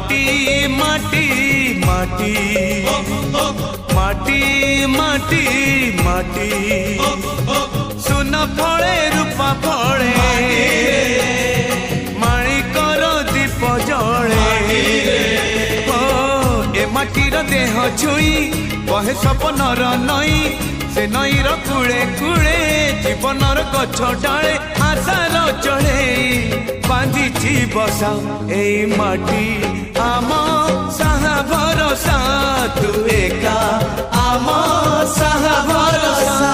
माटी माटी माटी माटी माटी माटी सुन फले रूपा फले माणिकर दीप जले ए माटीर देह छुई बहे सपनर नई से नईर कूले कूले जीवनर गछ डाले आशार चढ़े बांधिची बसा ए माटी आम साहा भरोसा तू एका आम साहा भरोसा।